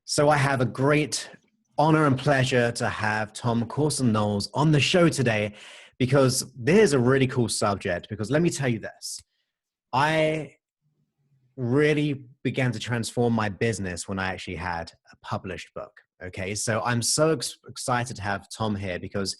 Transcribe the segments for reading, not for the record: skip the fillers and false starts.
So I have a great honor and pleasure to have Corson Knowles on the show today, because there's a really cool subject. Because let me tell you this, I really began to transform my business when I actually had a published book. Okay, so I'm so excited to have Tom here because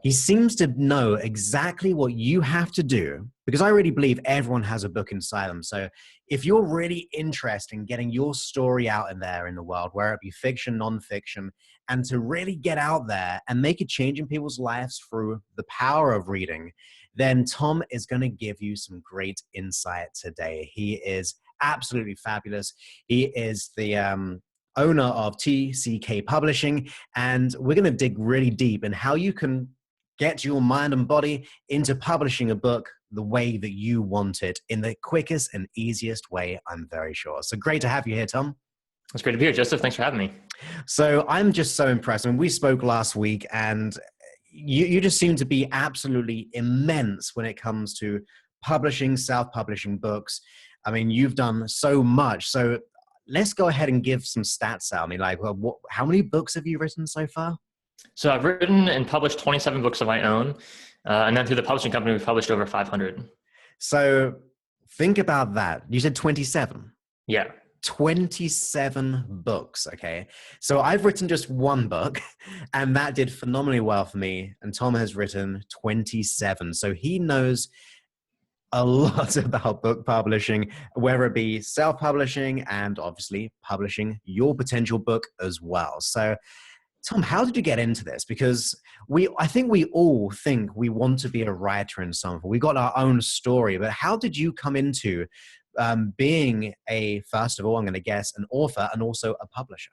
he seems to know exactly what you have to do, because I really believe everyone has a book inside them. So if you're really interested in getting your story out in there in the world, whether it be fiction, nonfiction, and to really get out there and make a change in people's lives through the power of reading, then Tom is going to give you some great insight today. He is absolutely fabulous. He is the owner of TCK Publishing, and we're going to dig really deep in how you can get your mind and body into publishing a book the way that you want it, in the quickest and easiest way, I'm very sure. So great to have you here, Tom. It's great to be here, Joseph. Thanks for having me. So I'm just so impressed. I mean, we spoke last week, and you just seem to be absolutely immense when it comes to publishing, self-publishing books. I mean, you've done so much. So let's go ahead and give some stats out. I mean, like, well, how many books have you written so far? So I've written and published 27 books of my own. And then through the publishing company, we've published over 500. So think about that. You said 27? Yeah. 27 books, okay? So I've written just one book, and that did phenomenally well for me. And Tom has written 27. So he knows a lot about book publishing, whether it be self-publishing and obviously publishing your potential book as well. So Tom, how did you get into this? Because I think we all think we want to be a writer in some form. We got our own story, but how did you come into being first of all, I'm going to guess, an author and also a publisher?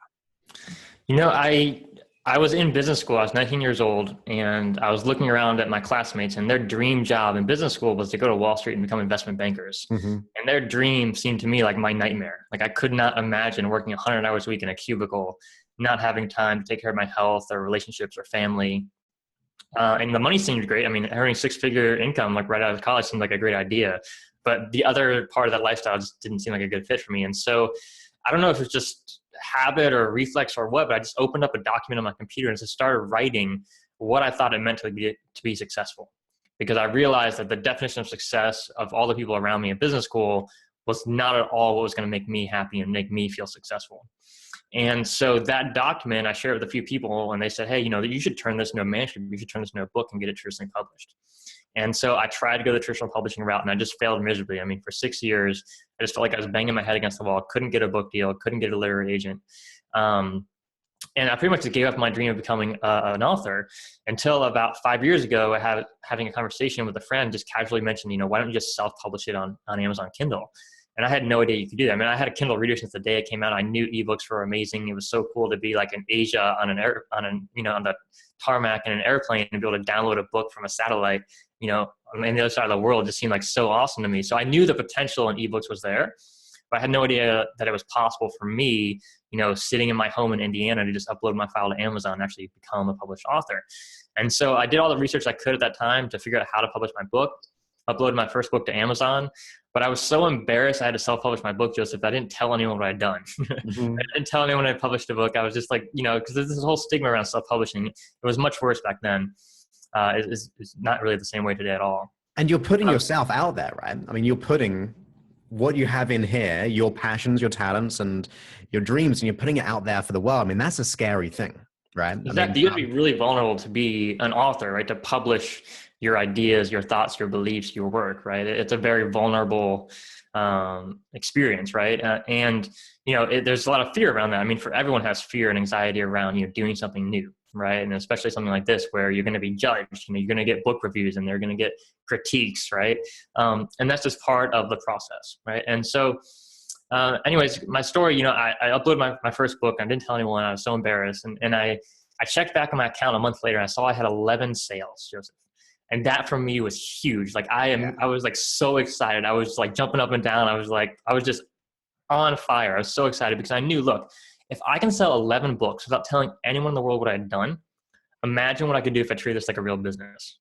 You know, I was in business school. I was 19 years old, and I was looking around at my classmates, and their dream job in business school was to go to Wall Street and become investment bankers. Mm-hmm. And their dream seemed to me like my nightmare. Like, I could not imagine working 100 hours a week in a cubicle, not having time to take care of my health or relationships or family. And the money seemed great. I mean, earning six-figure income like right out of college seemed like a great idea. But the other part of that lifestyle just didn't seem like a good fit for me. And so I don't know if it's just habit or reflex or what, but I just opened up a document on my computer and just started writing what I thought it meant to be successful. Because I realized that the definition of success of all the people around me in business school was not at all what was going to make me happy and make me feel successful. And so that document, I shared with a few people, and they said, hey, you should turn this into a manuscript. You should turn this into a book and get it traditionally published. And so I tried to go the traditional publishing route, and I just failed miserably. I mean, for 6 years, I just felt like I was banging my head against the wall. Couldn't get a book deal, couldn't get a literary agent. And I pretty much just gave up my dream of becoming an author until about 5 years ago, having a conversation with a friend, just casually mentioned, why don't you just self-publish it on Amazon Kindle? And I had no idea you could do that. I mean, I had a Kindle reader since the day it came out. I knew ebooks were amazing. It was so cool to be like in Asia on the tarmac in an airplane and be able to download a book from a satellite, on the other side of the world. It just seemed like so awesome to me. So I knew the potential in ebooks was there, but I had no idea that it was possible for me, sitting in my home in Indiana, to just upload my file to Amazon and actually become a published author. And so I did all the research I could at that time to figure out how to publish my book, uploaded my first book to Amazon. But I was so embarrassed I had to self-publish my book, Joseph. I didn't tell anyone what I'd done. Mm-hmm. I didn't tell anyone I published a book. I was just like, because there's this whole stigma around self-publishing. It was much worse back then. It's not really the same way today at all. And you're putting yourself out there, right? I mean, you're putting what you have in here, your passions, your talents, and your dreams, and you're putting it out there for the world. I mean, that's a scary thing, right? Exactly. You have to be really vulnerable to be an author, right? To publish your ideas, your thoughts, your beliefs, your work, right? It's a very vulnerable experience, right? There's a lot of fear around that. I mean, everyone has fear and anxiety around, doing something new, right? And especially something like this, where you're going to be judged, you're going to get book reviews and they're going to get critiques, right? And that's just part of the process, right? And so anyways, my story, I uploaded my first book. I didn't tell anyone. I was so embarrassed. And I checked back on my account a month later and I saw I had 11 sales, Joseph. And that for me was huge. Like I was like so excited. I was like jumping up and down. I was just on fire. I was so excited because I knew, look, if I can sell 11 books without telling anyone in the world what I'd done, imagine what I could do if I treated this like a real business,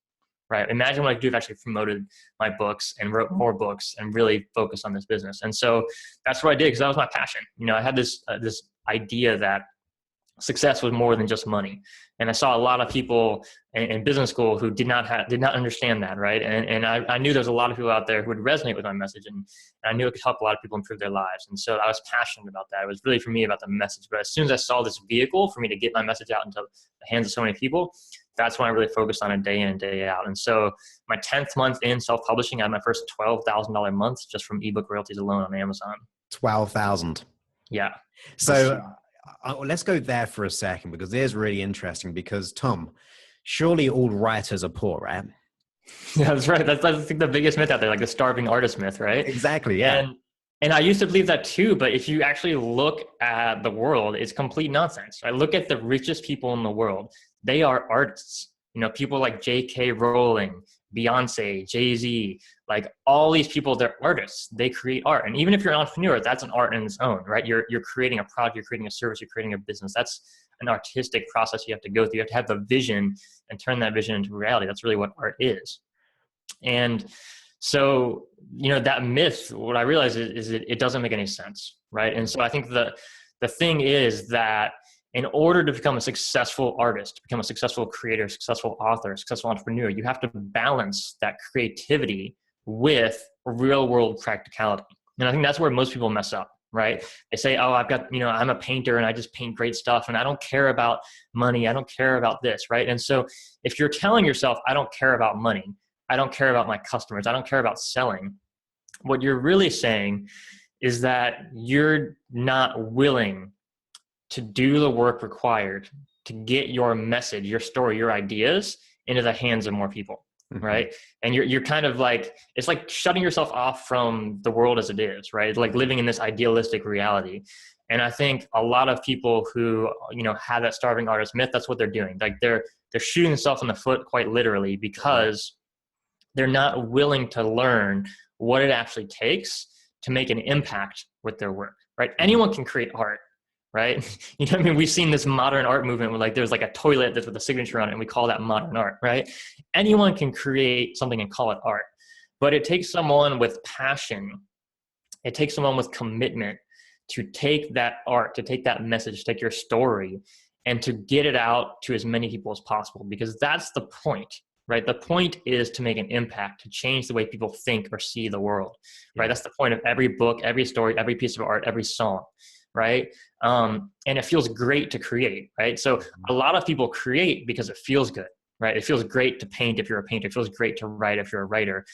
right? Imagine what I could do if I actually promoted my books and wrote more books and really focused on this business. And so that's what I did, because that was my passion. I had this idea that success was more than just money. And I saw a lot of people in business school who did not understand that, right? And I knew there's a lot of people out there who would resonate with my message, and I knew it could help a lot of people improve their lives. And so I was passionate about that. It was really for me about the message. But as soon as I saw this vehicle for me to get my message out into the hands of so many people, that's when I really focused on it day in and day out. And so my 10th month in self-publishing, I had my first $12,000 month just from ebook royalties alone on Amazon. 12,000. Yeah. So let's go there for a second, because it is really interesting. Because Tom, surely all writers are poor, right? Yeah, that's right. That's I think the biggest myth out there, like the starving artist myth, right? Exactly. Yeah. And I used to believe that too, but if you actually look at the world, it's complete nonsense. I look at the richest people in the world. They are artists. You know, people like J.K. Rowling, Beyonce, Jay-Z, like all these people, they're artists. They create art. And even if you're an entrepreneur, that's an art in its own, right? You're creating a product, you're creating a service, you're creating a business. That's an artistic process you have to go through. You have to have the vision and turn that vision into reality. That's really what art is. And so, you know, that myth, what I realized is it doesn't make any sense, right? And so I think the thing is that in order to become a successful artist, become a successful creator, successful author, successful entrepreneur, you have to balance that creativity with real world practicality. And I think that's where most people mess up, right? They say, oh, I'm a painter and I just paint great stuff and I don't care about money. I don't care about this, right? And so if you're telling yourself, I don't care about money, I don't care about my customers, I don't care about selling, what you're really saying is that you're not willing to do the work required to get your message, your story, your ideas into the hands of more people, right? And you're kind of like, it's like shutting yourself off from the world as it is, right? It's like living in this idealistic reality. And I think a lot of people who, you know, have that starving artist myth, that's what they're doing. Like they're shooting themselves in the foot quite literally, because they're not willing to learn what it actually takes to make an impact with their work, right? Anyone can create art, right? You know what I mean? We've seen this modern art movement where like there's like a toilet that's with a signature on it and we call that modern art, right? Anyone can create something and call it art, but it takes someone with passion. It takes someone with commitment to take that art, to take that message, take your story and to get it out to as many people as possible, because that's the point, right? The point is to make an impact, to change the way people think or see the world, right? That's the point of every book, every story, every piece of art, every song, right? And it feels great to create, right? So a lot of people create because it feels good, right? It feels great to paint if you're a painter. It feels great to write if you're a writer.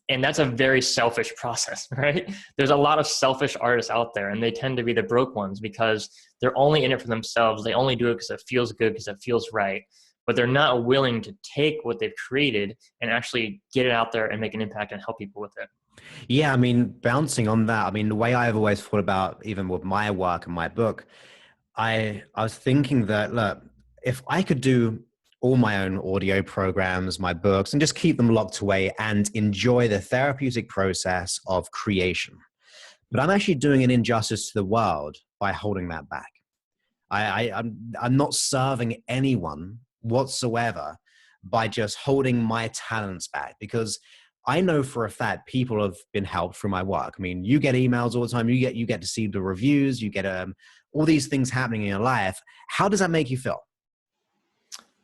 And that's a very selfish process, right? There's a lot of selfish artists out there, and they tend to be the broke ones because they're only in it for themselves. They only do it because it feels good, because it feels right. But they're not willing to take what they've created and actually get it out there and make an impact and help people with it. Yeah, I mean, bouncing on that, I mean, the way I've always thought about, even with my work and my book, I was thinking that, look, if I could do all my own audio programs, my books, and just keep them locked away and enjoy the therapeutic process of creation, but I'm actually doing an injustice to the world by holding that back. I'm not serving anyone whatsoever by just holding my talents back, because I know for a fact people have been helped through my work. I mean, you get emails all the time. You get to see the reviews. You get all these things happening in your life. How does that make you feel?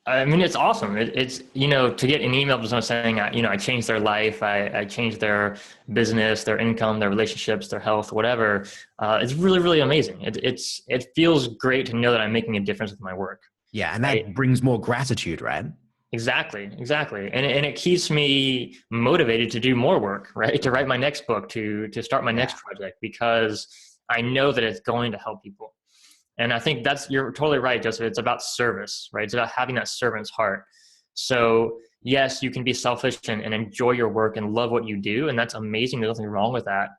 I mean, it's awesome. It's, you know, to get an email from someone saying, you know, I changed their life. I changed their business, their income, their relationships, their health, whatever. It's really, really amazing. It feels great to know that I'm making a difference with my work. Yeah. And that brings more gratitude, right? Exactly. And it keeps me motivated to do more work, right? To write my next book, to start my next project, because I know that it's going to help people. And I think you're totally right, Joseph. It's about service, right? It's about having that servant's heart. So yes, you can be selfish and enjoy your work and love what you do. And that's amazing. There's nothing wrong with that.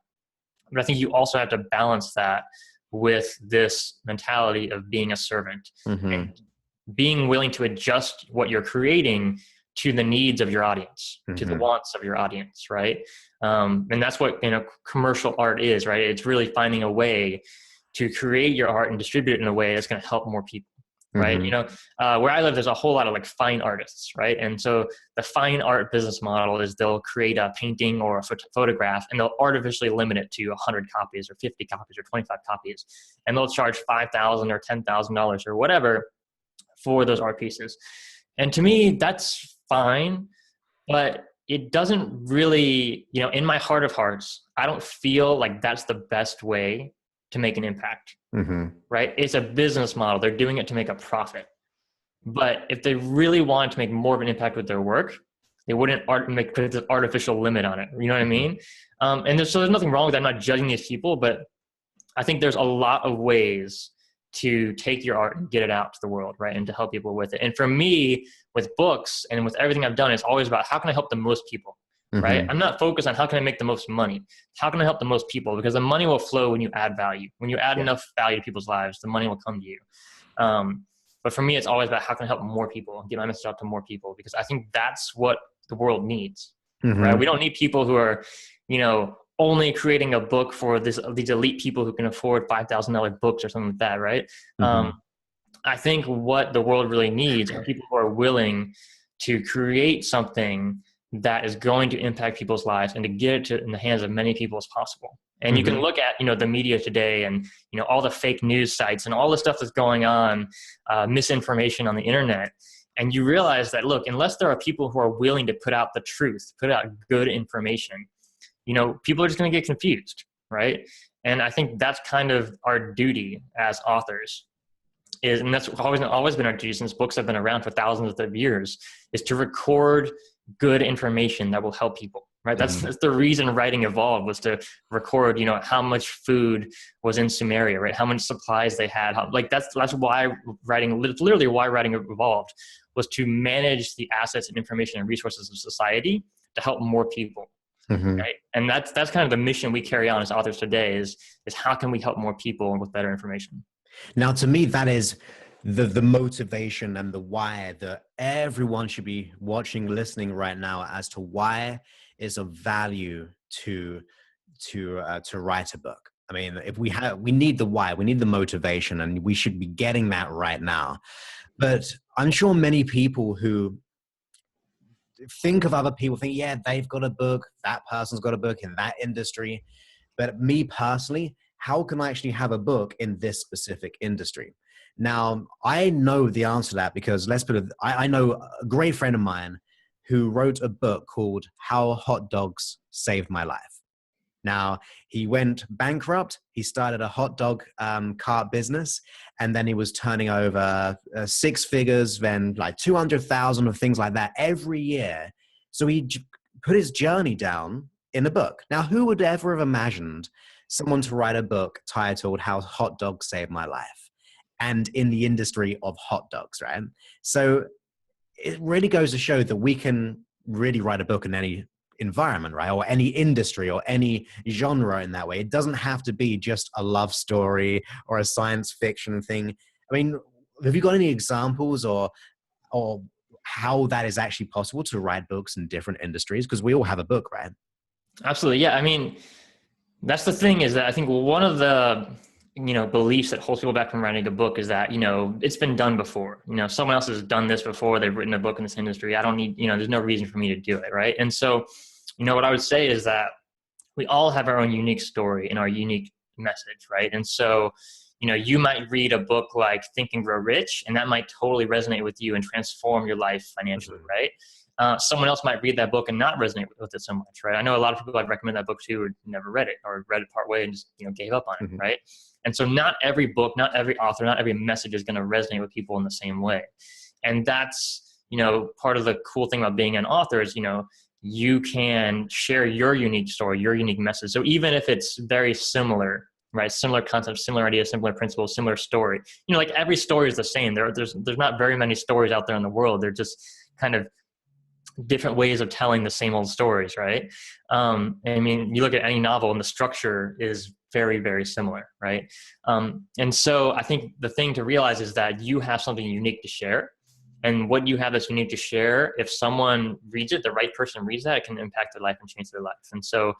But I think you also have to balance that with this mentality of being a servant. And being willing to adjust what you're creating to the needs of your audience, to the wants of your audience, right? And that's what, you know, commercial art is, right? It's really finding a way to create your art and distribute it in a way that's going to help more people, right? Where I live, there's a whole lot of like fine artists, right? And so the fine art business model is they'll create a painting or a photograph, and they'll artificially limit it to 100 copies or 50 copies or 25 copies. And they'll charge $5,000 or $10,000 or whatever for those art pieces. And to me, that's fine, but it doesn't really, in my heart of hearts, I don't feel like that's the best way to make an impact, right? It's a business model. They're doing it to make a profit. But if they really wanted to make more of an impact with their work, they wouldn't put an artificial limit on it. You know what I mean? So there's nothing wrong with that. I'm not judging these people, but I think there's a lot of ways to take your art and get it out to the world, right? And to help people with it. And for me, with books and with everything I've done, it's always about how can I help the most people, right? I'm not focused on how can I make the most money. How can I help the most people? Because the money will flow when you add value. When you add enough value to people's lives, the money will come to you. But for me, it's always about how can I help more people, get my message out to more people, because I think that's what the world needs, right? We don't need people who are, only creating a book for these elite people who can afford $5,000 books or something like that, right? I think what the world really needs are people who are willing to create something that is going to impact people's lives and to get it in the hands of many people as possible. And you can look at, the media today and, all the fake news sites and all the stuff that's going on, misinformation on the internet. And you realize that, look, unless there are people who are willing to put out the truth, put out good information, people are just going to get confused, right? And I think that's kind of our duty as authors and that's always been our duty since books have been around for thousands of years, is to record good information that will help people, right? That's the reason writing evolved, was to record, how much food was in Sumeria, right? How much supplies they had. That's why literally why writing evolved, was to manage the assets and information and resources of society to help more people. Right. And that's kind of the mission we carry on as authors today is how can we help more people with better information? Now, to me, that is the motivation and the why that everyone should be watching, listening right now, as to why it's of value to write a book. I mean, if we need the why, we need the motivation, and we should be getting that right now. But I'm sure many people who think of other people think, yeah, they've got a book, that person's got a book in that industry. But me personally, how can I actually have a book in this specific industry? Now, I know the answer to that because I know a great friend of mine who wrote a book called How Hot Dogs Saved My Life. Now, he went bankrupt. He started a hot dog cart business, and then he was turning over 6 figures, then like 200,000 of things like that every year. So he put his journey down in a book. Now, who would ever have imagined someone to write a book titled How Hot Dogs Saved My Life, and in the industry of hot dogs, right? So it really goes to show that we can really write a book in any environment, right? Or any industry or any genre in that way. It doesn't have to be just a love story or a science fiction thing. I mean, have you got any examples or how that is actually possible to write books in different industries? Because we all have a book, right? Absolutely. Yeah. I mean, that's the thing, is that I think one of the, beliefs that holds people back from writing a book is that, it's been done before. Someone else has done this before. They've written a book in this industry. I don't need, there's no reason for me to do it. Right. And so, what I would say is that we all have our own unique story and our unique message. Right. And so, you might read a book like Think and Grow Rich, and that might totally resonate with you and transform your life financially. Right. Someone else might read that book and not resonate with it so much, right? I know a lot of people I'd recommend that book to who never read it or read it partway and just, gave up on it, right? And so not every book, not every author, not every message is going to resonate with people in the same way. And that's, part of the cool thing about being an author is, you can share your unique story, your unique message. So even if it's very similar, right? Similar concepts, similar ideas, similar principles, similar story, like every story is the same. There's not very many stories out there in the world. They're just kind of different ways of telling the same old stories, right? I mean, you look at any novel and the structure is very, very similar, right? And so I think the thing to realize is that you have something unique to share. And what you have that's unique to share, if someone reads it, the right person reads that, it can impact their life and change their life. And so,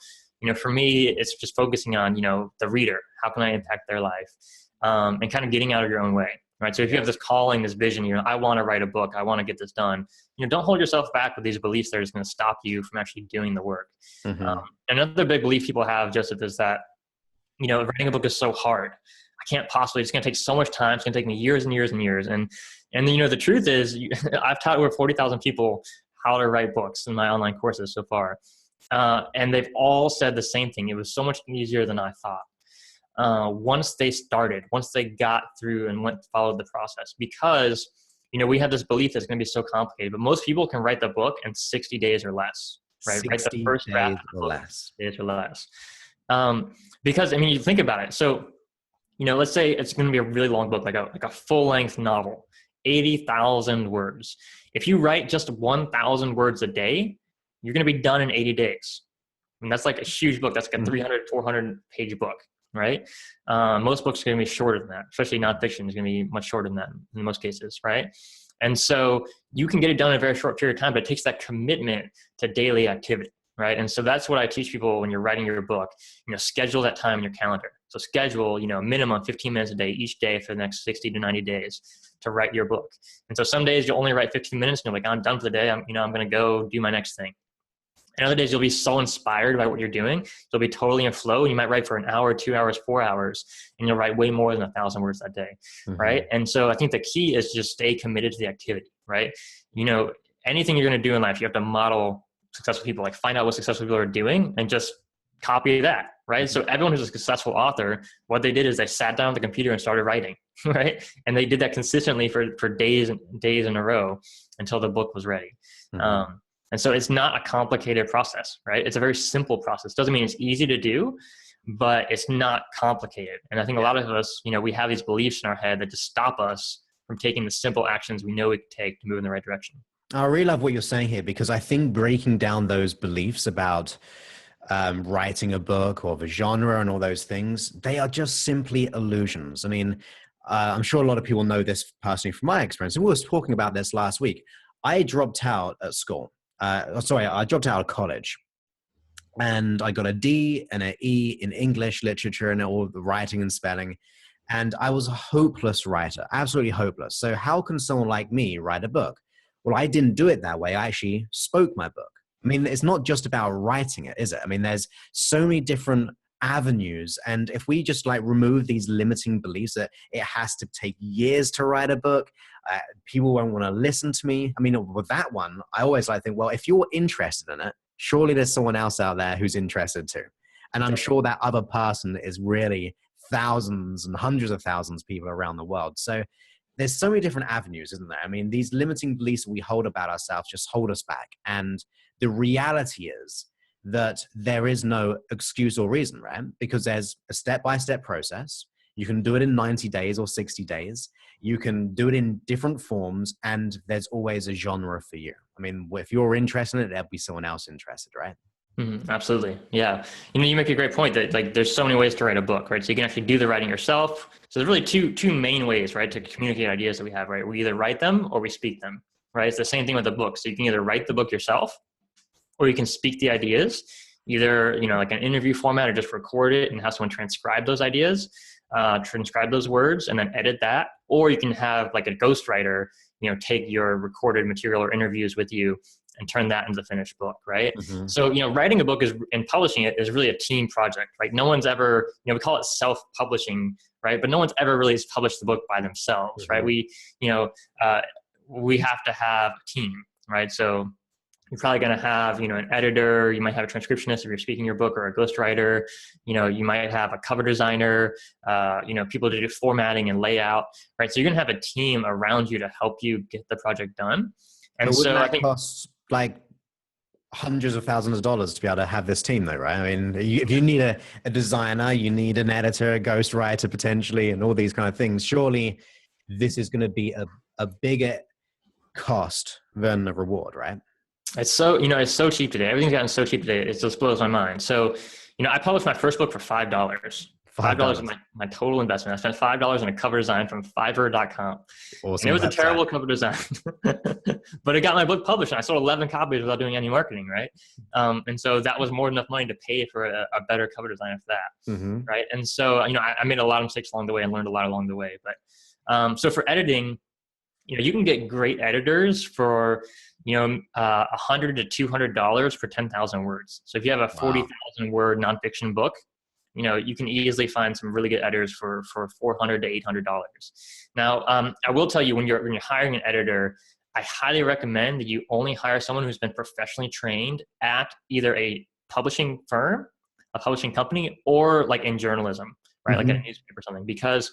for me, it's just focusing on, the reader. How can I impact their life? And kind of getting out of your own way, right? So if you have this calling, this vision, I want to write a book, I want to get this done, don't hold yourself back with these beliefs that are just going to stop you from actually doing the work. Another big belief people have, Joseph, is that, writing a book is so hard. I can't possibly, it's going to take so much time. It's going to take me years and years and years. And the truth is I've taught over 40,000 people how to write books in my online courses so far. And they've all said the same thing. It was so much easier than I thought. Once they started, once they got through and followed the process, because, we have this belief that's going to be so complicated, but most people can write the book in 60 days or less, right? Write the first draft of the book, 60 days or less. Because, you think about it. So, let's say it's going to be a really long book, like a full length novel, 80,000 words. If you write just 1,000 words a day, you're going to be done in 80 days. That's like a huge book. That's like a 300, 400 page book, right? Most books are going to be shorter than that, especially nonfiction is going to be much shorter than that in most cases, right? And so you can get it done in a very short period of time, but it takes that commitment to daily activity, right? And so that's what I teach people when you're writing your book. Schedule that time in your calendar. So schedule, minimum 15 minutes a day each day for the next 60 to 90 days to write your book. And so some days you'll only write 15 minutes and you're like, I'm done for the day. I'm going to go do my next thing. And other days you'll be so inspired by what you're doing. You'll be totally in flow. And you might write for an hour, 2 hours, 4 hours, and you'll write way more than 1,000 words that day. Right. And so I think the key is just stay committed to the activity, right? Anything you're going to do in life, you have to model successful people, like find out what successful people are doing and just copy that, right? So everyone who's a successful author, what they did is they sat down at the computer and started writing, right? And they did that consistently for days and days in a row until the book was ready. And so it's not a complicated process, right? It's a very simple process. Doesn't mean it's easy to do, but it's not complicated. And I think a lot of us, we have these beliefs in our head that just stop us from taking the simple actions we know we can take to move in the right direction. I really love what you're saying here, because I think breaking down those beliefs about writing a book or the genre and all those things, they are just simply illusions. I'm sure a lot of people know this personally from my experience. And we were talking about this last week. I dropped out at school. I dropped out of college, and I got a D and an E in English literature and all the writing and spelling. And I was a hopeless writer, absolutely hopeless. So how can someone like me write a book? Well, I didn't do it that way. I actually spoke my book. It's not just about writing it, is it? There's so many different avenues. And if we just remove these limiting beliefs that it has to take years to write a book, people won't want to listen to me. With that one, I always think, well, if you're interested in it, surely there's someone else out there who's interested too. And I'm sure that other person is really thousands and hundreds of thousands of people around the world. So there's so many different avenues, isn't there? These limiting beliefs we hold about ourselves just hold us back. And the reality is that there is no excuse or reason, right? Because there's a step-by-step process. You can do it in 90 days or 60 days. You can do it in different forms, and there's always a genre for you. If you're interested in it, there'll be someone else interested, right? Absolutely. Yeah. You make a great point that there's so many ways to write a book, right? So you can actually do the writing yourself. So there's really two main ways, right, to communicate ideas that we have, right? We either write them or we speak them, right? It's the same thing with the book. So you can either write the book yourself, or you can speak the ideas, either, like an interview format, or just record it and have someone transcribe those ideas, transcribe those words and then edit that. Or you can have a ghostwriter, take your recorded material or interviews with you and turn that into the finished book, right? So, writing a book and publishing it is really a team project, right? No one's ever, we call it self-publishing, right? But no one's ever really published the book by themselves, right? We have to have a team, right? So you're probably going to have, an editor, you might have a transcriptionist if you're speaking your book, or a ghostwriter, you might have a cover designer, people to do formatting and layout, right? So you're going to have a team around you to help you get the project done. And so I think costs hundreds of thousands of dollars to be able to have this team though, right? If you need a designer, you need an editor, a ghostwriter potentially, and all these kind of things. Surely this is going to be a bigger cost than the reward, right? It's so, it's so cheap today. Everything's gotten so cheap today. It just blows my mind. So, I published my first book for $5. $5 is my total investment. I spent $5 on a cover design from Fiverr.com. Awesome. And it was a terrible cover design, but it got my book published, and I sold 11 copies without doing any marketing, right? And so that was more than enough money to pay for a better cover design for that, right? And so, I made a lot of mistakes along the way and learned a lot along the way. But So for editing, you can get great editors for, $100 to $200 for 10,000 words. So if you have a 40,000 word nonfiction book, you can easily find some really good editors for $400 to $800. Now, I will tell you, when you're hiring an editor, I highly recommend that you only hire someone who's been professionally trained at either a publishing firm, a publishing company, or like in journalism, right? Like at a newspaper or something, because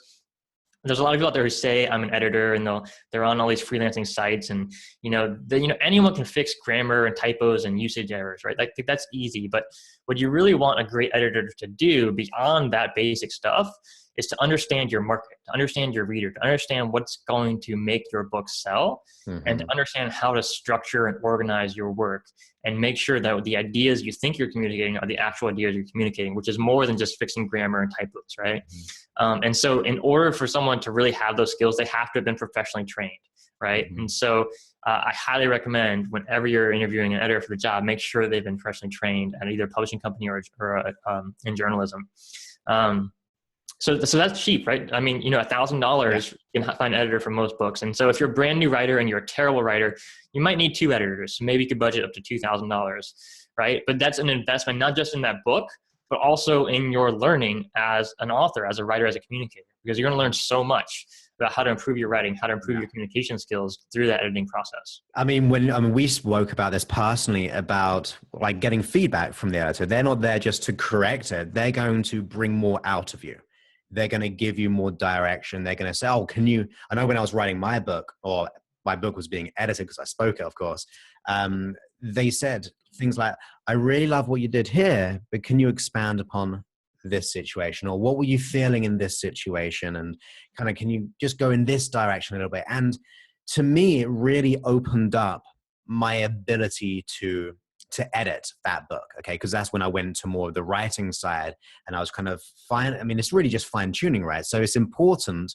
there's a lot of people out there who say I'm an editor, and they're on all these freelancing sites, and anyone can fix grammar and typos and usage errors, right? Like that's easy. But what you really want a great editor to do beyond that basic stuff is to understand your market, to understand your reader, to understand what's going to make your book sell, and to understand how to structure and organize your work, and make sure that the ideas you think you're communicating are the actual ideas you're communicating, which is more than just fixing grammar and typos, right? And so in order for someone to really have those skills, they have to have been professionally trained, right? And so I highly recommend, whenever you're interviewing an editor for the job, make sure they've been professionally trained at either a publishing company or in journalism. So that's cheap, right? I mean, $1,000, you can find an editor for most books. And so if you're a brand new writer and you're a terrible writer, you might need 2 editors. So maybe you could budget up to $2,000, right? But that's an investment, not just in that book, but also in your learning as an author, as a writer, as a communicator, because you're going to learn so much about how to improve your writing, how to improve your communication skills through that editing process. I mean, we spoke about this personally, about like getting feedback from the editor. They're not there just to correct it. They're going to bring more out of you. They're going to give you more direction. They're going to say, I know when I was writing my book, or my book was being edited because I spoke it, of course. They said things like, I really love what you did here, but can you expand upon this situation? Or what were you feeling in this situation? And kind of, can you just go in this direction a little bit? And to me, it really opened up my ability to edit that book, okay? Because that's when I went to more of the writing side, and I was kind of it's really just fine tuning, right? So it's important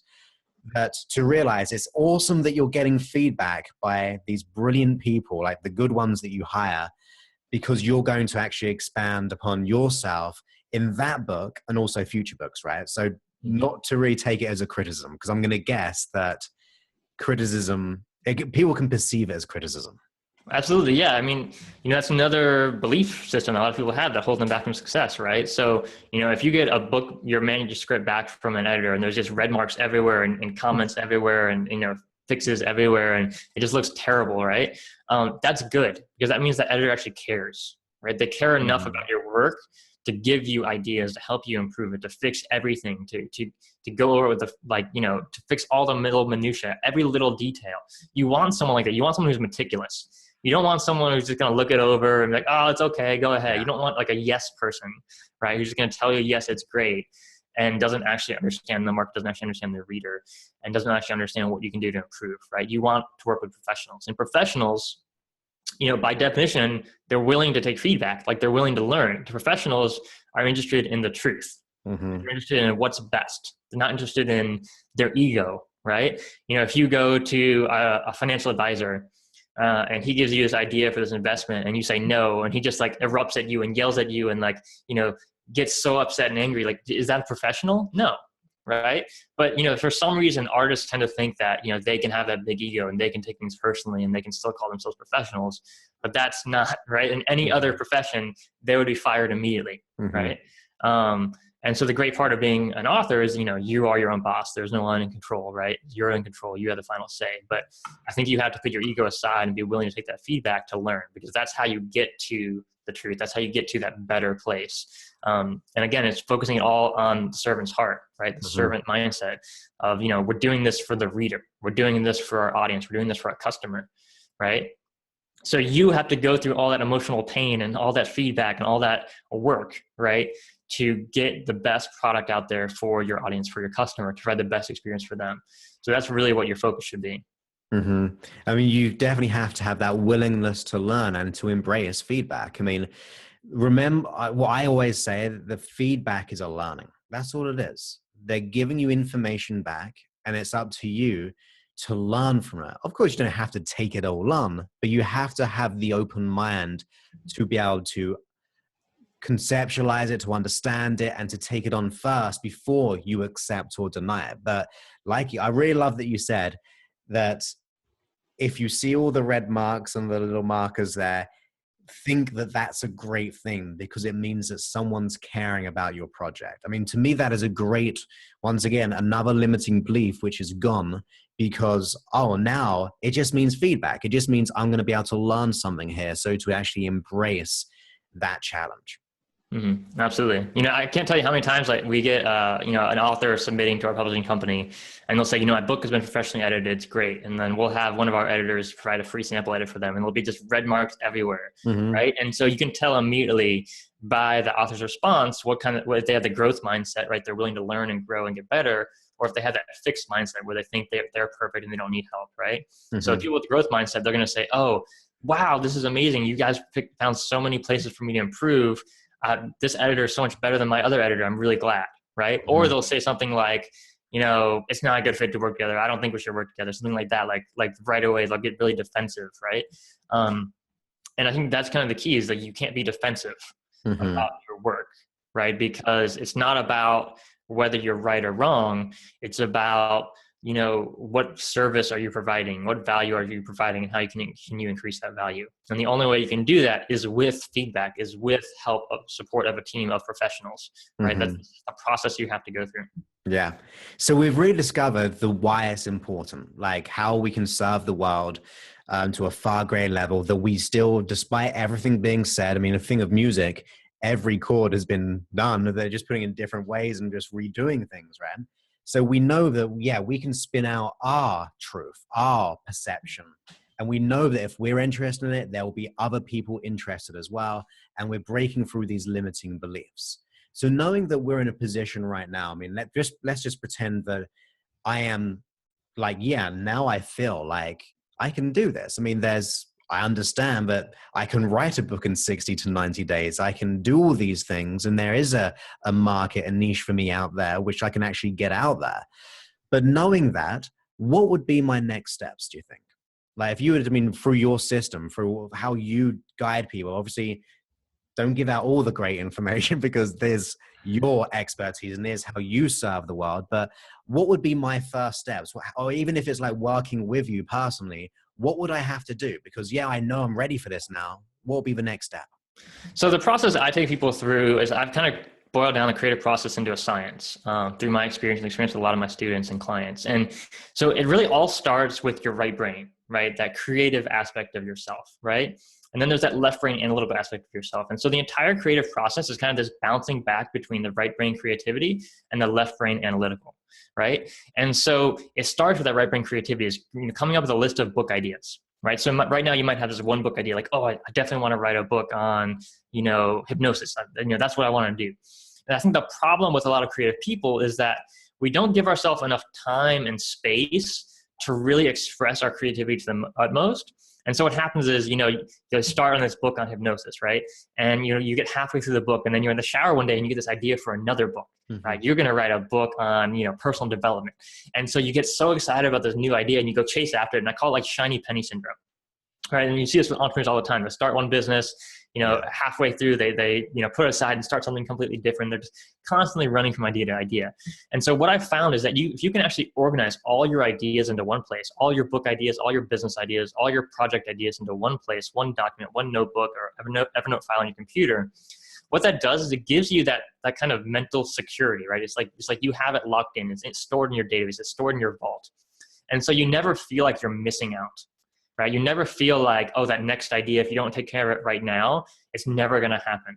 that to realize it's awesome that you're getting feedback by these brilliant people, like the good ones that you hire, because you're going to actually expand upon yourself in that book and also future books, right? So not to really take it as a criticism, because I'm going to guess that people can perceive it as criticism. Absolutely. Yeah. I mean, that's another belief system a lot of people have that holds them back from success, right? So, if you get a book, your manuscript back from an editor, and there's just red marks everywhere and comments everywhere and, fixes everywhere, and it just looks terrible, right? That's good, because that means the editor actually cares, right? They care enough about your work to give you ideas, to help you improve it, to fix everything, to go over with to fix all the middle minutia, every little detail. You want someone like that. You want someone who's meticulous. You don't want someone who's just going to look it over and be like, oh, it's okay, go ahead. You don't want like a yes person, right? Who's just going to tell you, yes, it's great, and doesn't actually understand the market, doesn't actually understand the reader, and doesn't actually understand what you can do to improve, right? You want to work with professionals. And professionals, by definition, they're willing to take feedback, like they're willing to learn. The professionals are interested in the truth. They're interested in what's best. They're not interested in their ego, right? If you go to a financial advisor, and he gives you this idea for this investment, and you say no, and he just like erupts at you and yells at you and gets so upset and angry, like, is that a professional? No, right? But for some reason, artists tend to think that they can have that big ego and they can take things personally and they can still call themselves professionals, but that's not right. In any other profession, they would be fired immediately, right? And so the great part of being an author is, you are your own boss. There's no one in control, right? You're in control. You have the final say. But I think you have to put your ego aside and be willing to take that feedback to learn, because that's how you get to the truth. That's how you get to that better place. And again, it's focusing it all on the servant's heart, right? The servant mindset of, we're doing this for the reader. We're doing this for our audience. We're doing this for our customer, right? So you have to go through all that emotional pain and all that feedback and all that work, right, to get the best product out there for your audience, for your customer, to provide the best experience for them. So that's really what your focus should be. I mean, you definitely have to have that willingness to learn and to embrace feedback. I mean, remember what I always say, the feedback is a learning. That's all it is. They're giving you information back, and it's up to you to learn from it. Of course, you don't have to take it all on, but you have to have the open mind to be able to conceptualize it, to understand it, and to take it on first before you accept or deny it. But I really love that you said that if you see all the red marks and the little markers there, think that that's a great thing, because it means that someone's caring about your project. I mean, to me, that is a great, once again, another limiting belief, which is gone, because, now it just means feedback. It just means I'm going to be able to learn something here. So to actually embrace that challenge. Mm-hmm. Absolutely. I can't tell you how many times we get, an author submitting to our publishing company, and they'll say, my book has been professionally edited. It's great. And then we'll have one of our editors provide a free sample edit for them, and there'll be just red marks everywhere. Mm-hmm. Right. And so you can tell immediately by the author's response, what if they have the growth mindset, right? They're willing to learn and grow and get better, or if they have that fixed mindset where they think they're perfect and they don't need help. Right. Mm-hmm. So people with the growth mindset, they're going to say, oh, wow, this is amazing. You guys found so many places for me to improve. This editor is so much better than my other editor. I'm really glad, right? Mm-hmm. Or they'll say something like, it's not a good fit to work together. I don't think we should work together. Something like that. Like right away, they'll get really defensive, right? And I think that's kind of the key, is that you can't be defensive mm-hmm. about your work, right? Because it's not about whether you're right or wrong. It's about, what service are you providing? What value are you providing, and how can you increase that value? And the only way you can do that is with feedback, is with help of support of a team of professionals, right? Mm-hmm. That's a process you have to go through. Yeah. So we've really discovered the why it's important, like how we can serve the world to a far greater level, that we still, despite everything being said, I mean, a thing of music, every chord has been done. They're just putting in different ways and just redoing things, right? So we know that, we can spin out our truth, our perception. And we know that if we're interested in it, there will be other people interested as well. And we're breaking through these limiting beliefs. So knowing that we're in a position right now, I mean, let's just pretend that I am now I feel like I can do this. I mean, I understand that I can write a book in 60 to 90 days. I can do all these things. And there is a market, a niche for me out there, which I can actually get out there. But knowing that, what would be my next steps, do you think? Like if you would, through your system, through how you guide people, obviously don't give out all the great information because there's your expertise and there's how you serve the world. But what would be my first steps? Or even if it's like working with you personally, what would I have to do? Because I know I'm ready for this now. What will be the next step? So the process I take people through is I've kind of boiled down the creative process into a science through my experience and experience with a lot of my students and clients. And so it really all starts with your right brain, right? That creative aspect of yourself, right? And then there's that left brain analytical aspect of yourself. And so the entire creative process is kind of this bouncing back between the right brain creativity and the left brain analytical, right? And so it starts with that right brain creativity, is coming up with a list of book ideas, right? So right now you might have this one book idea, like, I definitely want to write a book on, hypnosis. That's what I want to do. And I think the problem with a lot of creative people is that we don't give ourselves enough time and space to really express our creativity to the utmost. And so what happens is, you start on this book on hypnosis, right? And, you get halfway through the book and then you're in the shower one day and you get this idea for another book, mm-hmm. right? You're going to write a book on, personal development. And so you get so excited about this new idea and you go chase after it. And I call it like shiny penny syndrome, right? And you see this with entrepreneurs all the time. They start one business, halfway through they put it aside and start something completely different. They're just constantly running from idea to idea. And so what I've found is that if you can actually organize all your ideas into one place, all your book ideas, all your business ideas, all your project ideas into one place, one document, one notebook, or Evernote file on your computer, what that does is it gives you that kind of mental security, right? It's like you have it locked in. It's stored in your database. It's stored in your vault. And so you never feel like you're missing out. Right? You never feel like, that next idea, if you don't take care of it right now, it's never going to happen,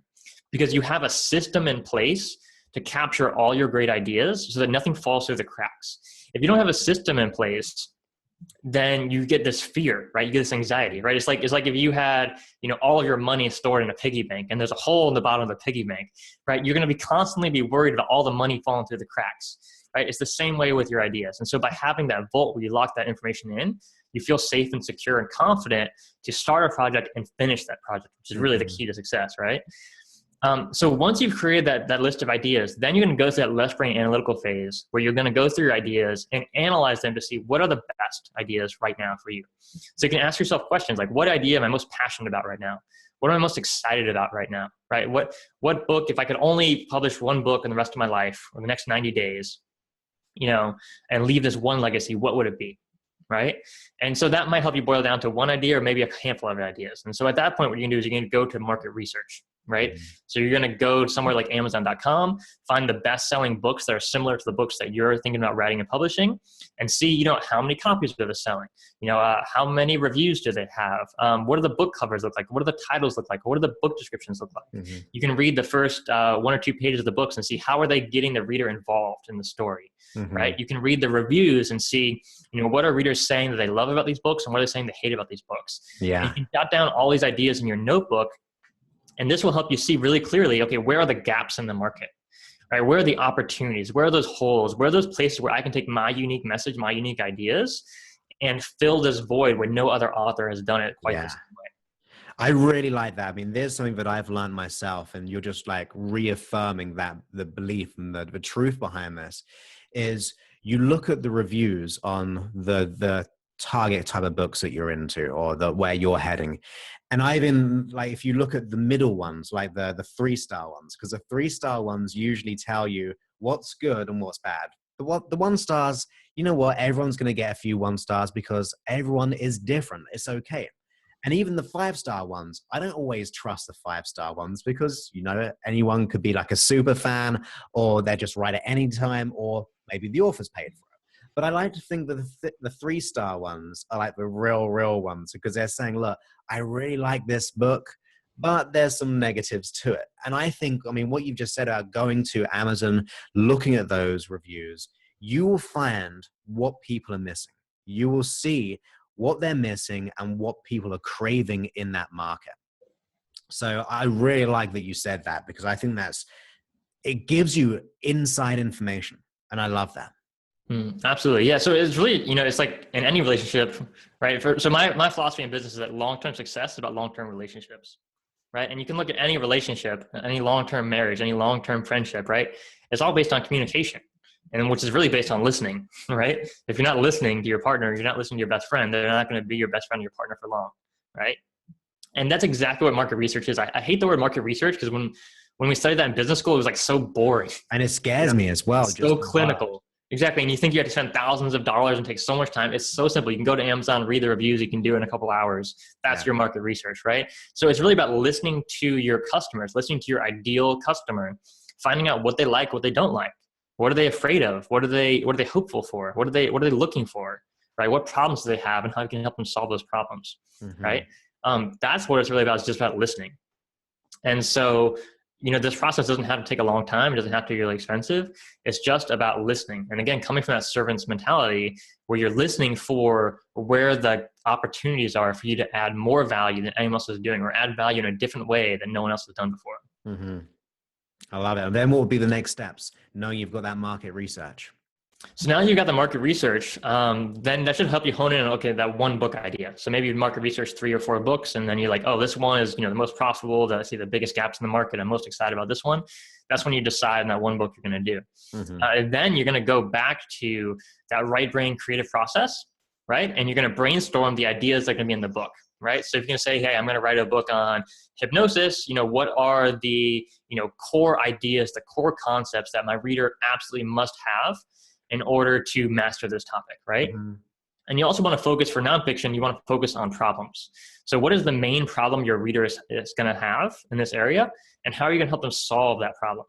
because you have a system in place to capture all your great ideas so that nothing falls through the cracks. If you don't have a system in place, then you get this fear, right? You get this anxiety, right? It's like if you had, all of your money stored in a piggy bank and there's a hole in the bottom of the piggy bank, right? You're going to constantly be worried about all the money falling through the cracks, right? It's the same way with your ideas. And so by having that vault where you lock that information in, you feel safe and secure and confident to start a project and finish that project, which is really the key to success, right? So once you've created that list of ideas, then you're going to go through that left brain analytical phase where you're going to go through your ideas and analyze them to see what are the best ideas right now for you. So you can ask yourself questions like, what idea am I most passionate about right now? What am I most excited about right now, right? What book, if I could only publish one book in the rest of my life or the next 90 days, and leave this one legacy, what would it be? Right? And so that might help you boil down to one idea or maybe a handful of ideas. And so at that point, what you're gonna do is you're gonna go to market research, right? So you're gonna go somewhere like Amazon.com, find the best-selling books that are similar to the books that you're thinking about writing and publishing, and see, how many copies are they selling? How many reviews do they have? What do the book covers look like? What do the titles look like? What do the book descriptions look like? You can read the first 1 or 2 pages of the books and see how are they getting the reader involved in the story, right? You can read the reviews and see, what are readers saying that they love about these books and what are they saying they hate about these books. Yeah. And you can jot down all these ideas in your notebook, and this will help you see really clearly, okay, where are the gaps in the market? Right? Where are the opportunities? Where are those holes? Where are those places where I can take my unique message, my unique ideas, and fill this void where no other author has done it quite the same way? I really like that. I mean, there's something that I've learned myself, and you're just like reaffirming that the belief and the truth behind this is you look at the reviews on the target type of books that you're into or where you're heading. And if you look at the middle ones, like the 3-star ones, because the 3-star ones usually tell you what's good and what's bad. The 1 stars, you know what? Everyone's going to get a few 1 stars because everyone is different. It's okay. And even the 5-star ones, I don't always trust the 5-star ones because, anyone could be like a super fan or they're just right at any time, or maybe the author's paid for it. But I like to think that the 3-star ones are like the real ones because they're saying, look, I really like this book, but there's some negatives to it. And I think, what you've just said about going to Amazon, looking at those reviews, you will find what people are missing. You will see what they're missing and what people are craving in that market. So I really like that you said that because I think it gives you inside information. And I love that. Absolutely. Yeah. So it's really, it's like in any relationship, right? So my philosophy in business is that long-term success is about long-term relationships, right? And you can look at any relationship, any long-term marriage, any long-term friendship, right? It's all based on communication, and which is really based on listening, right? If you're not listening to your partner, you're not listening to your best friend, they're not going to be your best friend or your partner for long, right? And that's exactly what market research is. I hate the word market research because when we studied that in business school, it was like so boring. And it scares me as well. It's so clinical. Exactly. And you think you have to spend thousands of dollars and take so much time. It's so simple. You can go to Amazon, read the reviews. You can do it in a couple hours. That's your market research, right? So it's really about listening to your customers, listening to your ideal customer, finding out what they like, what they don't like. What are they afraid of? What are they hopeful for? What are they looking for? Right? What problems do they have and how you can help them solve those problems? Right? That's what it's really about. It's just about listening. And so, this process doesn't have to take a long time. It doesn't have to be really expensive. It's just about listening. And again, coming from that servant's mentality where you're listening for where the opportunities are for you to add more value than anyone else is doing, or add value in a different way that no one else has done before. I love it. And then what will be the next steps? Knowing you've got that market research. So now you've got the market research, then that should help you hone in on, okay, that one book idea. So maybe you market research 3 or 4 books, and then you're like, oh, this one is, the most profitable, I see the biggest gaps in the market. I'm most excited about this one. That's when you decide on that one book you're going to do. And then you're going to go back to that right brain creative process, right? And you're going to brainstorm the ideas that are going to be in the book, right? So if you're going to say, hey, I'm going to write a book on hypnosis, what are the, core ideas, the core concepts that my reader absolutely must have in order to master this topic, right? And you also want to focus for nonfiction, you want to focus on problems. So what is the main problem your reader is going to have in this area? And how are you going to help them solve that problem,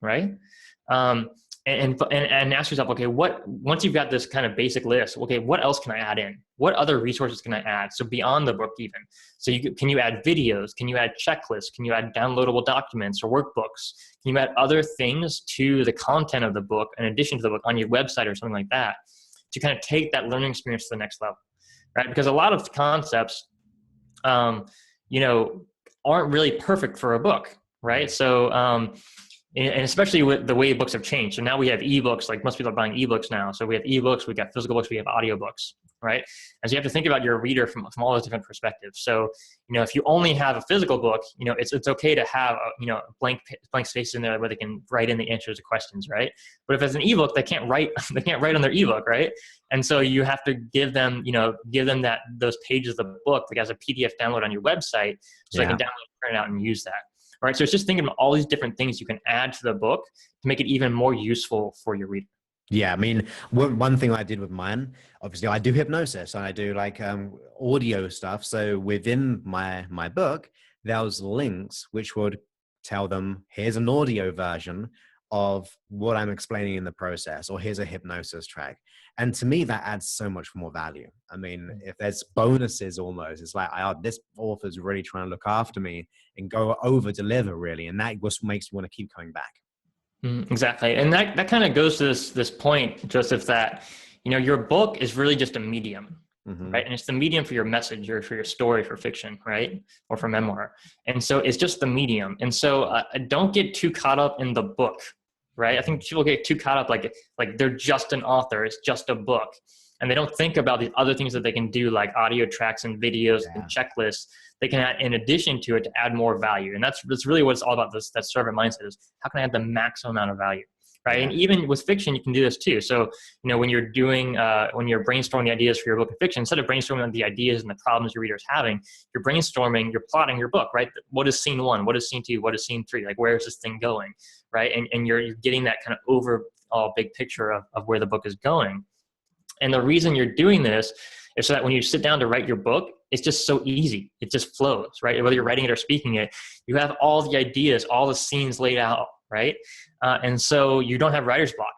right? And ask yourself, okay, once you've got this kind of basic list, okay, what else can I add in? What other resources can I add? So beyond the book even. So can you add videos? Can you add checklists? Can you add downloadable documents or workbooks? Can you add other things to the content of the book in addition to the book on your website or something like that to kind of take that learning experience to the next level, right? Because a lot of concepts, aren't really perfect for a book, right? So, and especially with the way books have changed. So now we have ebooks, like most people are buying ebooks now. So we have ebooks, we've got physical books, we have audiobooks, right? And so you have to think about your reader from all those different perspectives. So, if you only have a physical book, it's okay to have blank space in there where they can write in the answers to questions, right? But if it's an ebook, they can't write on their ebook, right? And so you have to give them those pages of the book like as a PDF download on your website, so they can download, print it out, and use that. All right, so it's just thinking about all these different things you can add to the book to make it even more useful for your reader. Yeah, I mean, one thing I did with mine, obviously I do hypnosis and I do like audio stuff. So within my book, there was links which would tell them, here's an audio version of what I'm explaining in the process, or here's a hypnosis track. And to me, that adds so much more value. I mean, if there's bonuses almost, it's like, this author's really trying to look after me and go over deliver really. And that just makes me want to keep coming back. Exactly. And that kind of goes to this point, Joseph, that, your book is really just a medium, right? And it's the medium for your message or for your story, for fiction, right? Or for memoir. And so it's just the medium. And so don't get too caught up in the book, right? I think people get too caught up like they're just an author. It's just a book. And they don't think about the other things that they can do, like audio tracks and videos and checklists they can add in addition to it to add more value. And that's really what it's all about, that servant mindset is, how can I add the maximum amount of value, right? And even with fiction, you can do this too. So, when you're doing, when you're brainstorming the ideas for your book of fiction, instead of brainstorming the ideas and the problems your reader's having, you're brainstorming, you're plotting your book, right? What is scene 1? What is scene 2? What is scene 3? Like, where is this thing going, right? And you're getting that kind of overall big picture of where the book is going. And the reason you're doing this is so that when you sit down to write your book, it's just so easy. It just flows, right? Whether you're writing it or speaking it, you have all the ideas, all the scenes laid out, right? And so you don't have writer's block,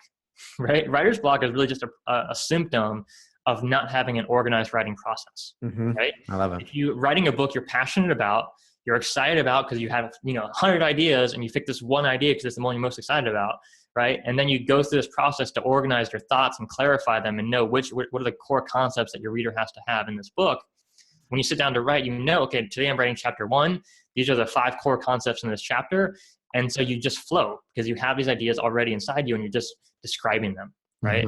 right? Writer's block is really just a symptom of not having an organized writing process, right? I love it. If you're writing a book you're passionate about, you're excited about because you have 100 ideas and you pick this one idea because it's the one you're most excited about, right? And then you go through this process to organize your thoughts and clarify them and know what are the core concepts that your reader has to have in this book. When you sit down to write, okay, today I'm writing chapter 1. These are the 5 core concepts in this chapter. And so you just flow because you have these ideas already inside you and you're just describing them, right?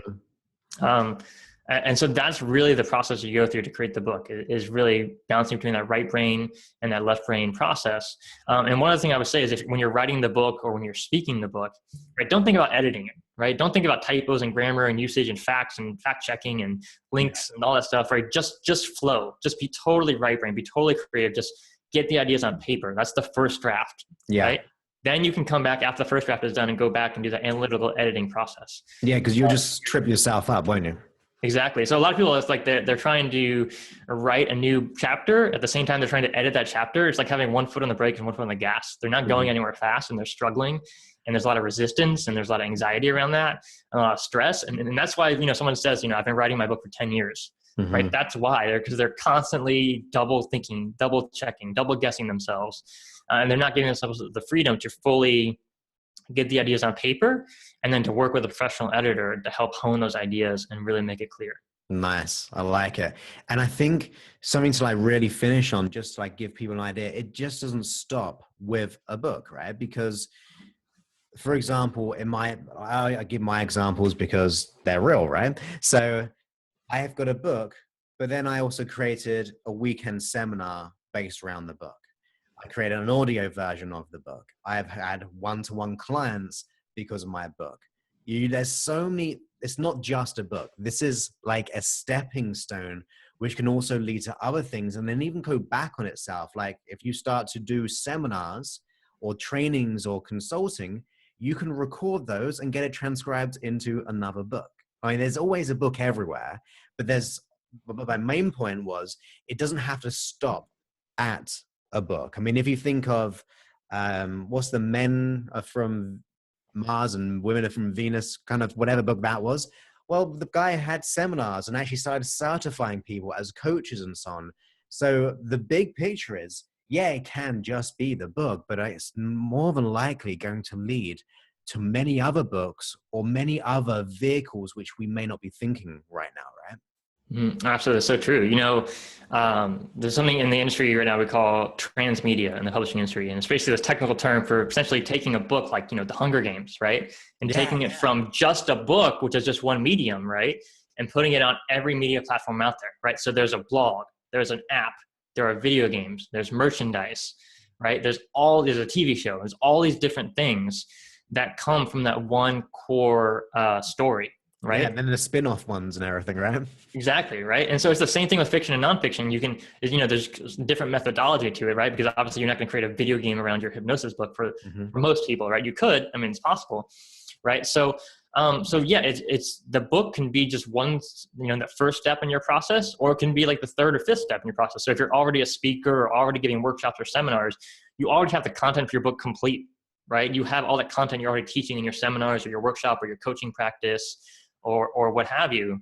And so that's really the process you go through to create the book, is really balancing between that right brain and that left brain process. And one other thing I would say is, when you're writing the book or when you're speaking the book, right, don't think about editing it, right? Don't think about typos and grammar and usage and facts and fact checking and links and all that stuff, right? Just flow, just be totally right brain, be totally creative, just get the ideas on paper. That's the first draft, right? Then you can come back after the first draft is done and go back and do the analytical editing process. Yeah, because you'll just trip yourself up, won't you? Exactly. So a lot of people, it's like they're trying to write a new chapter at the same time they're trying to edit that chapter. It's like having one foot on the brake and one foot on the gas. They're not going anywhere fast and they're struggling, and there's a lot of resistance and there's a lot of anxiety around that and a lot of stress. And that's why, someone says, I've been writing my book for 10 years, right? That's why, because they're constantly double thinking, double checking, double guessing themselves. And they're not giving themselves the freedom to fully get the ideas on paper and then to work with a professional editor to help hone those ideas and really make it clear. Nice. I like it. And I think something to really finish on, just to give people an idea, it just doesn't stop with a book, right? Because, for example, I give my examples because they're real, right? So I have got a book, but then I also created a weekend seminar based around the book. I created an audio version of the book. I've had one-to-one clients because of my book. There's so many, it's not just a book. This is like a stepping stone, which can also lead to other things and then even go back on itself. Like if you start to do seminars or trainings or consulting, you can record those and get it transcribed into another book. I mean, there's always a but my main point was, it doesn't have to stop at a book. I mean, if you think of what's the men are from Mars and women are from Venus, kind of whatever book that was. Well, the guy had seminars and actually started certifying people as coaches and so on. So the big picture is, it can just be the book, but it's more than likely going to lead to many other books or many other vehicles, which we may not be thinking right now, right? Absolutely. So true. There's something in the industry right now we call transmedia in the publishing industry. And it's basically this technical term for essentially taking a book like, the Hunger Games, right? And taking it from just a book, which is just one medium, right? and putting it on every media platform out there, right? So there's a blog, there's an app, there are video games, there's merchandise, right? There's a TV show, there's all these different things that come from that one core story, right? Yeah, and then the spin-off ones and everything, right? Exactly, right? And so it's the same thing with fiction and nonfiction. You can, there's different methodology to it, right? Because obviously you're not going to create a video game around your hypnosis book for most people, right? You could, I mean, it's possible, right? So yeah, it's the book can be just one, the first step in your process, or it can be like the third or fifth step in your process. So if you're already a speaker or already giving workshops or seminars, you already have the content for your book complete, right? You have all that content you're already teaching in your seminars or your workshop or your coaching practice or what have you.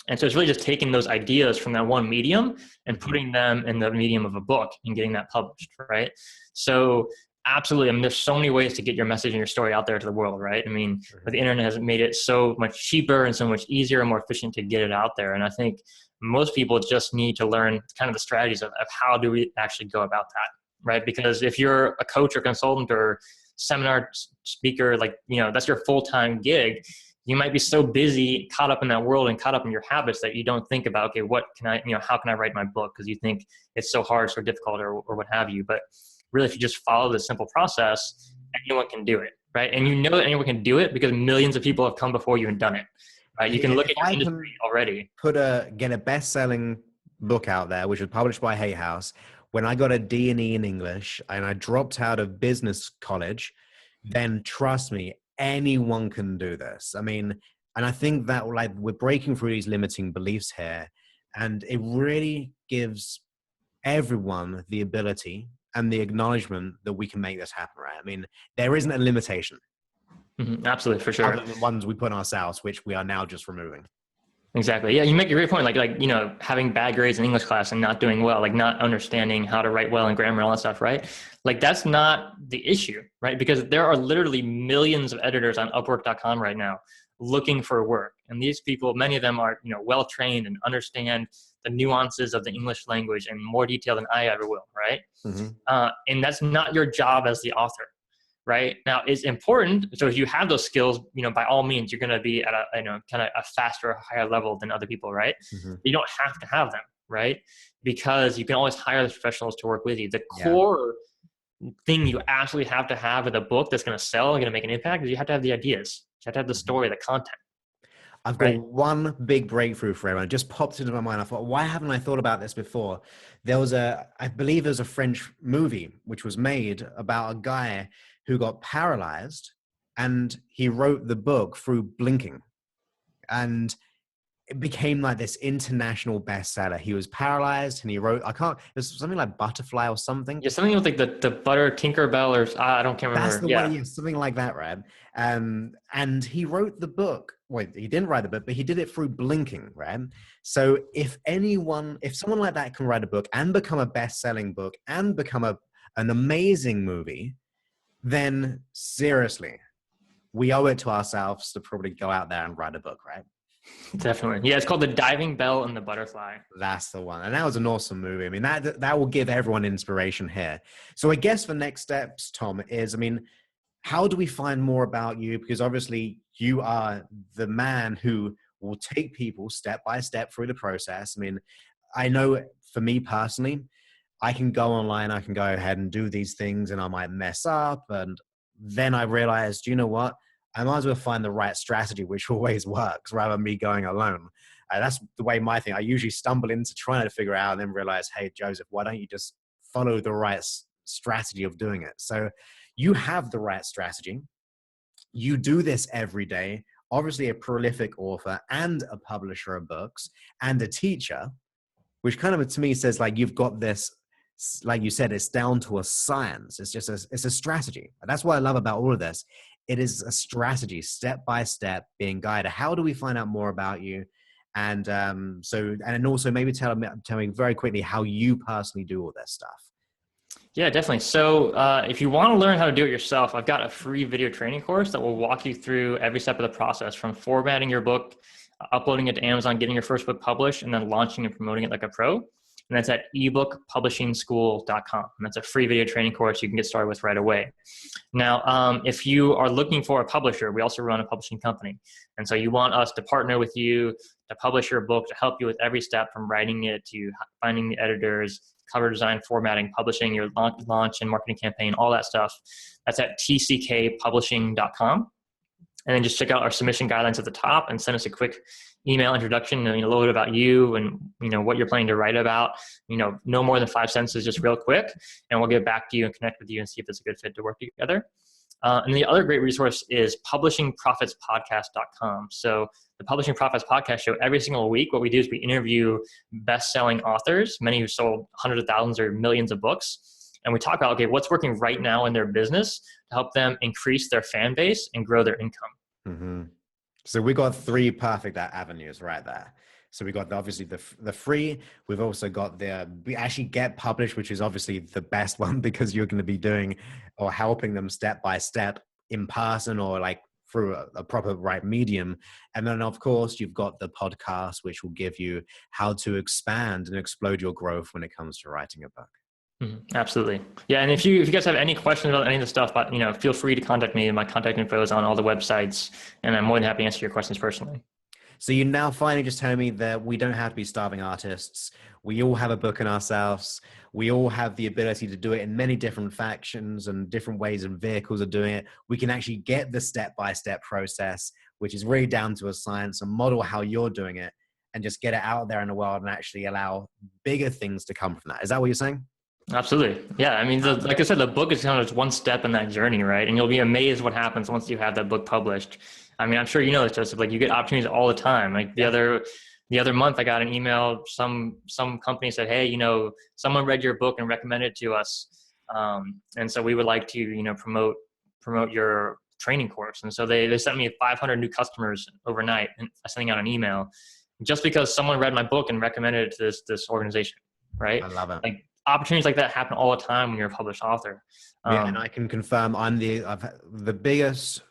And so it's really just taking those ideas from that one medium and putting them in the medium of a book and getting that published, right? So absolutely. I mean, there's so many ways to get your message and your story out there to the world, right? I mean, but the internet has made it so much cheaper and so much easier and more efficient to get it out there. And I think most people just need to learn kind of the strategies of how do we actually go about that, right? Because if you're a coach or consultant or seminar speaker, like, that's your full-time gig, you might be so busy, caught up in that world and caught up in your habits that you don't think about, okay, what can I, how can I write my book? Because you think it's so hard, so difficult, or what have you. But really, if you just follow this simple process, anyone can do it, right? And that anyone can do it because millions of people have come before you and done it, right? You can look at your industry already. Get a best-selling book out there, which was published by Hay House. When I got a D&E in English and I dropped out of business college, then trust me, anyone can do this. I mean, and I think that we're breaking through these limiting beliefs here, and it really gives everyone the ability and the acknowledgement that we can make this happen, right? I mean, there isn't a limitation. Absolutely, for sure. Other than the ones we put on ourselves, which we are now just removing. Exactly. Yeah, you make a great point. Like having bad grades in English class and not doing well, like not understanding how to write well in grammar and all that stuff, right? Like that's not the issue, right? Because there are literally millions of editors on Upwork.com right now looking for work. And these people, many of them are, well-trained and understand the nuances of the English language in more detail than I ever will, right? And that's not your job as the author. Right now, it's important. So if you have those skills, by all means, you're going to be at a, kind of a faster, higher level than other people, right? You don't have to have them, right? Because you can always hire the professionals to work with you. The core thing you absolutely have to have with a book that's going to sell and going to make an impact is you have to have the ideas. You have to have the story, the content. I've got one big breakthrough for everyone. It just popped into my mind. I thought, why haven't I thought about this before? I believe there's a French movie which was made about a guy who got paralyzed, and he wrote the book through blinking, and it became like this international bestseller. He was paralyzed and he wrote, there's something like Butterfly or something. Yeah, something with like the butter Tinkerbell or I can't remember. That's the way, something like that, right? And he wrote the book. Wait, he didn't write the book, but he did it through blinking, right? So if someone like that can write a book and become a best-selling book and become an amazing movie, then seriously, we owe it to ourselves to probably go out there and write a book, right? Definitely. Yeah, it's called The Diving Bell and the Butterfly. That's the one. And that was an awesome movie. I mean, that will give everyone inspiration here. So I guess the next steps, Tom, is, how do we find more about you? Because obviously you are the man who will take people step by step through the process. I know for me personally, I can go online, I can go ahead and do these things and I might mess up. And then I realized, you know what? I might as well find the right strategy, which always works, rather than me going alone. That's the way my thing. I usually stumble into trying to figure out and then realize, hey, Joseph, why don't you just follow the right strategy of doing it? So you have the right strategy. You do this every day. Obviously a prolific author and a publisher of books and a teacher, which kind of to me says like you've got this, like you said, it's down to a science. It's just it's a strategy. That's what I love about all of this. It is a strategy, step by step, being guided. How do we find out more about you? And also maybe tell me very quickly how you personally do all this stuff. Yeah, definitely. So if you want to learn how to do it yourself, I've got a free video training course that will walk you through every step of the process, from formatting your book, uploading it to Amazon, getting your first book published, and then launching and promoting it like a pro. And that's at ebookpublishingschool.com. And that's a free video training course you can get started with right away. Now, if you are looking for a publisher, we also run a publishing company. And so you want us to partner with you to publish your book, to help you with every step from writing it to finding the editors, cover design, formatting, publishing your launch and marketing campaign, all that stuff. That's at tckpublishing.com. And then just check out our submission guidelines at the top and send us a quick email introduction, a little bit about you and what you're planning to write about. No more than 5 sentences, just real quick, and we'll get back to you and connect with you and see if it's a good fit to work together. And the other great resource is publishingprofitspodcast.com. So the Publishing Profits Podcast show, every single week, what we do is we interview best-selling authors, many who sold hundreds of thousands or millions of books. And we talk about, okay, what's working right now in their business to help them increase their fan base and grow their income. Mm-hmm. So we got 3 perfect avenues right there. So we got obviously the free. We've also got we actually get published, which is obviously the best one because you're going to be doing or helping them step by step in person or like through a proper right medium. And then of course you've got the podcast, which will give you how to expand and explode your growth when it comes to writing a book. Absolutely. Yeah. And if you guys have any questions about any of the stuff, but feel free to contact me. My contact info is on all the websites, and I'm more than happy to answer your questions personally. So you now finally just telling me that we don't have to be starving artists. We all have a book in ourselves. We all have the ability to do it in many different factions and different ways and vehicles of doing it. We can actually get the step-by-step process, which is really down to a science, and model how you're doing it and just get it out there in the world and actually allow bigger things to come from that. Is that what you're saying? Absolutely. Yeah. I mean, like I said, the book is kind of just one step in that journey, right? And you'll be amazed what happens once you have that book published. I mean, I'm sure you know this, Joseph, like you get opportunities all the time. Like the other month I got an email, some company said, hey, someone read your book and recommended it to us. And so we would like to, promote your training course. And so they sent me 500 new customers overnight and sending out an email just because someone read my book and recommended it to this organization. Right. I love it. Like opportunities like that happen all the time when you're a published author. And I can confirm the biggest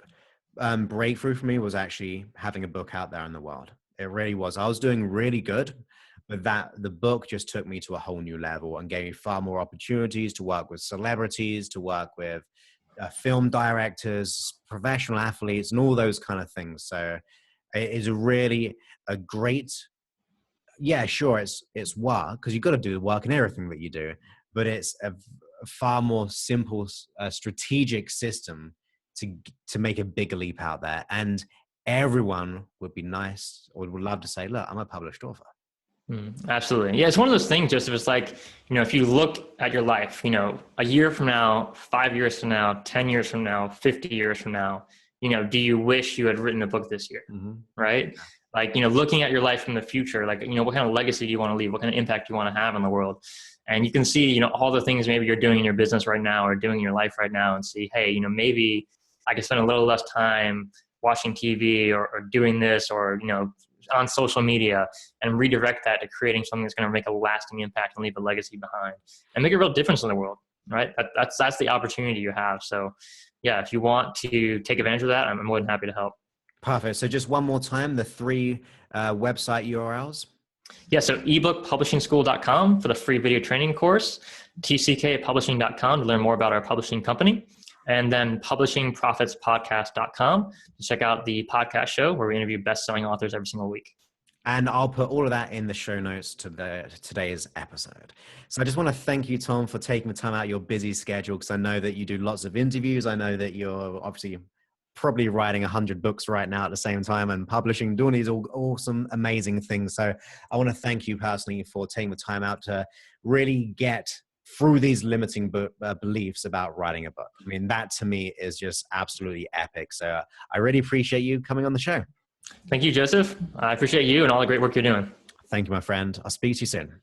breakthrough for me was actually having a book out there in the world. It really was. I was doing really good, but the book just took me to a whole new level and gave me far more opportunities to work with celebrities, to work with film directors, professional athletes, and all those kind of things. So it is really a great, sure, it's work because you've got to do the work in everything that you do, but it's a far more simple, strategic system to make a bigger leap out there. And everyone would be nice or would love to say, look, I'm a published author. Absolutely. Yeah. It's one of those things, Joseph. It's like, if you look at your life, a year from now, 5 years from now, 10 years from now, 50 years from now, do you wish you had written a book this year? Mm-hmm. Right. Yeah. Like, looking at your life from the future, like, what kind of legacy do you want to leave? What kind of impact do you want to have in the world? And you can see, all the things maybe you're doing in your business right now or doing in your life right now and see, hey, maybe I could spend a little less time watching TV or doing this or, on social media and redirect that to creating something that's going to make a lasting impact and leave a legacy behind and make a real difference in the world, right? That's the opportunity you have. So yeah, if you want to take advantage of that, I'm more than happy to help. Perfect. So just one more time, the 3 website URLs. Yeah. So ebookpublishingschool.com for the free video training course, tckpublishing.com to learn more about our publishing company, and then publishingprofitspodcast.com to check out the podcast show where we interview best-selling authors every single week. And I'll put all of that in the show notes to today's episode. So I just want to thank you, Tom, for taking the time out of your busy schedule, because I know that you do lots of interviews. I know that you're obviously probably writing 100 books right now at the same time and publishing, doing these awesome, amazing things. So I want to thank you personally for taking the time out to really get through these limiting beliefs about writing a book. I mean, that to me is just absolutely epic. So I really appreciate you coming on the show. Thank you, Joseph. I appreciate you and all the great work you're doing. Thank you, my friend. I'll speak to you soon.